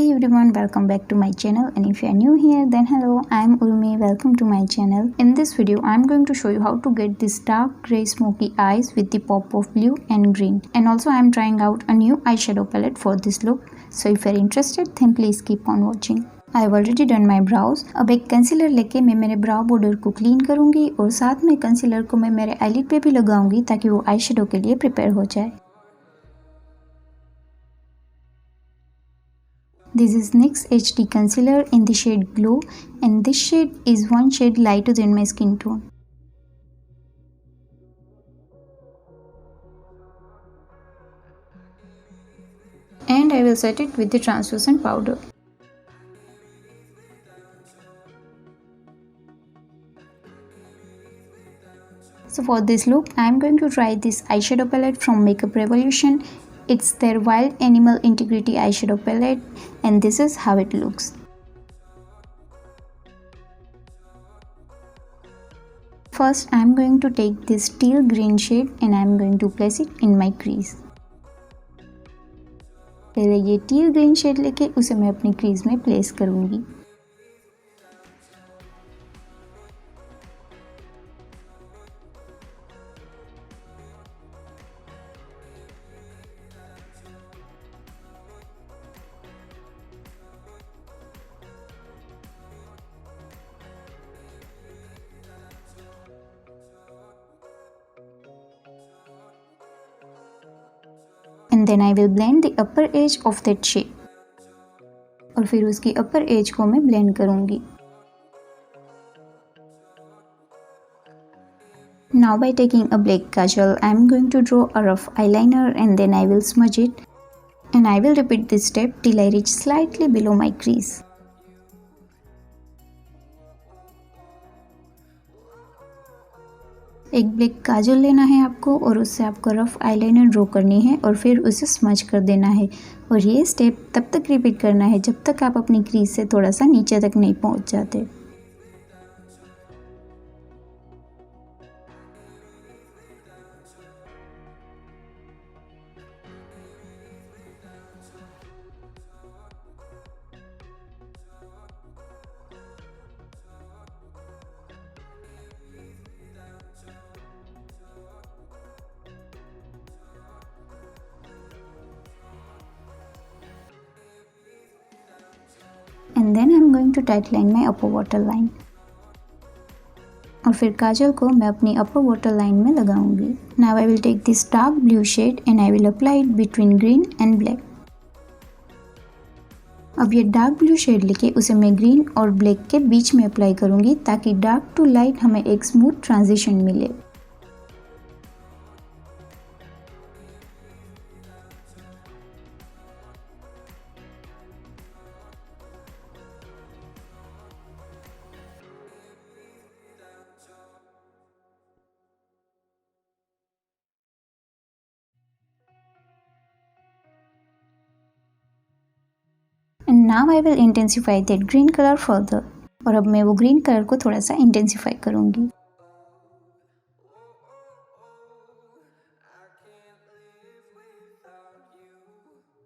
Hey everyone, welcome back to my channel, and if you are new here then hello, I am Urmi. Welcome to my channel. In this video I am going to show you how to get this dark grey smoky eyes with the pop of blue and green, and also I am trying out a new eyeshadow palette for this look. So if you are interested then please keep on watching. I have already done my brows. अब एक concealer लेके मैं मेरे ब्राउ border को clean करूंगी और साथ में कंसीलर को मैं मेरे आईलिड पे भी लगाऊंगी ताकि वो आईशैडो के लिए प्रिपेयर हो जाए। This is NYX HD concealer in the shade Glow, and this shade is one shade lighter than my skin tone. And I will set it with the translucent powder. So for this look, I am going to try this eyeshadow palette from makeuprevolution. It's their Wild Animal Integrity eyeshadow palette, and this is how it looks. First, I am going to take this teal green shade and I am going to place it in my crease. पहले ये teal green shade लेके उसे मैं अपनी crease में place करूँगी. And then I will blend the upper edge of that shade. और फिर उसकी upper edge को मैं blend करूँगी. Now by taking a black kajal, I am going to draw a rough eyeliner and then I will smudge it. And I will repeat this step till I reach slightly below my crease. एक black काजल लेना है आपको और उससे आपको rough eyeliner draw करनी है और फिर उसे स्मज कर देना है, और ये स्टेप तब तक रिपीट करना है जब तक आप अपनी क्रीज से थोड़ा सा नीचे तक नहीं पहुंच जाते। And then I am going to tightline my upper waterline. और फिर काजल को मैं अपनी upper waterline में लगाऊंगी. Now I will take this dark blue shade and I will apply it between green and black. अब ये डार्क ब्लू शेड लेके उसे मैं ग्रीन और ब्लैक के बीच में अप्लाई करूंगी ताकि डार्क टू लाइट हमें एक स्मूथ ट्रांजिशन मिले. And now I will intensify that green color further. और अब मैं वो ग्रीन कलर को थोड़ा सा इंटेंसिफाई करूँगी.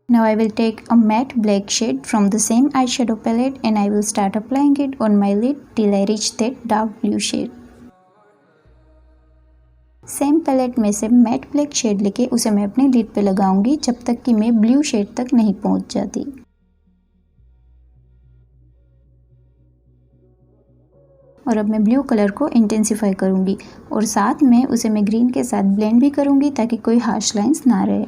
Now I will take a matte black shade from the same eyeshadow palette and I will start applying it on my lid till I reach that dark blue shade. Same palette में से matte black shade लेके उसे मैं अपने lid पे लगाऊंगी जब तक कि मैं ब्लू शेड तक नहीं पहुंच जाती. और अब मैं ब्लू कलर को इंटेंसिफाई करूंगी और साथ में उसे मैं ग्रीन के साथ ब्लेंड भी करूंगी ताकि कोई हार्श लाइंस ना रहे.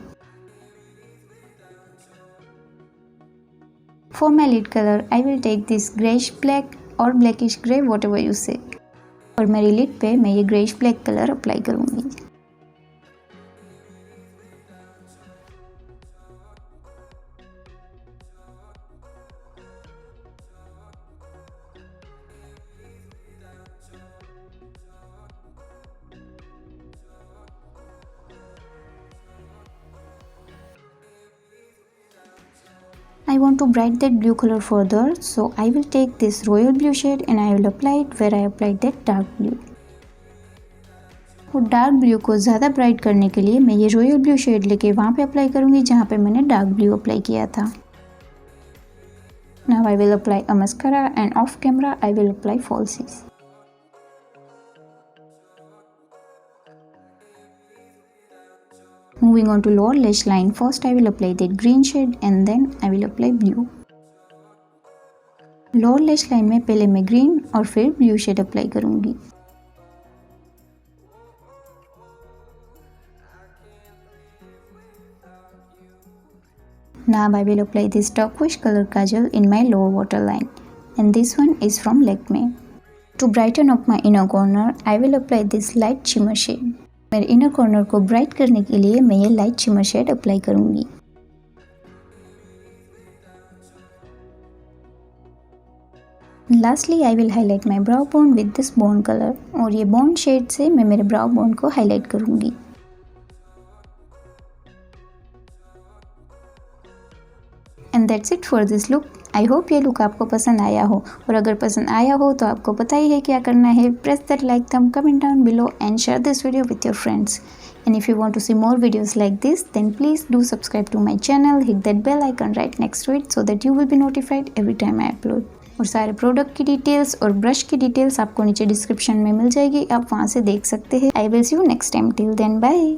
For my lid color, I will take this grayish black or blackish grey, whatever you say. और मेरी लिड पे मैं ये ग्रेइश ब्लैक कलर अप्लाई करूंगी. I want to brighten that blue color further, so I will take this royal blue shade and I will apply it where I applied that dark blue. और dark blue को ज़्यादा bright करने के लिए मैं ये royal blue shade लेके वहाँ पे अप्लाई करूँगी जहाँ पे मैंने डार्क ब्लू अप्लाई किया था। Now I will apply a mascara and off camera I will apply falsies. Moving on to lower lash line, first I will apply that green shade and then I will apply blue. Lower lash line में पहले मैं green और फिर blue shade apply करूंगी. Now I will apply this turquoise color kajal in my lower waterline, and this one is from Lakme. To brighten up my inner corner, I will apply this light shimmer shade. मेरे inner corner को bright करने के लिए मैं ये light shimmer shade apply करूंगी. Lastly, I will highlight my brow bone with this bone color, और ये bone shade से मैं मेरे brow bone को highlight करूंगी. And that's it for this look. I hope ये look आपको पसंद आया हो, और अगर पसंद आया हो तो आपको पता ही है क्या करना है. Press that like thumb, comment down below and share this video with your friends. And if you want to see more videos like this, then please do subscribe to my channel, hit that bell icon right next to it so that you will be notified every time I upload. और सारे product की details और brush की details आपको नीचे description में मिल जाएगी, आप वहाँ से देख सकते हैं. I will see you next time. Till then bye.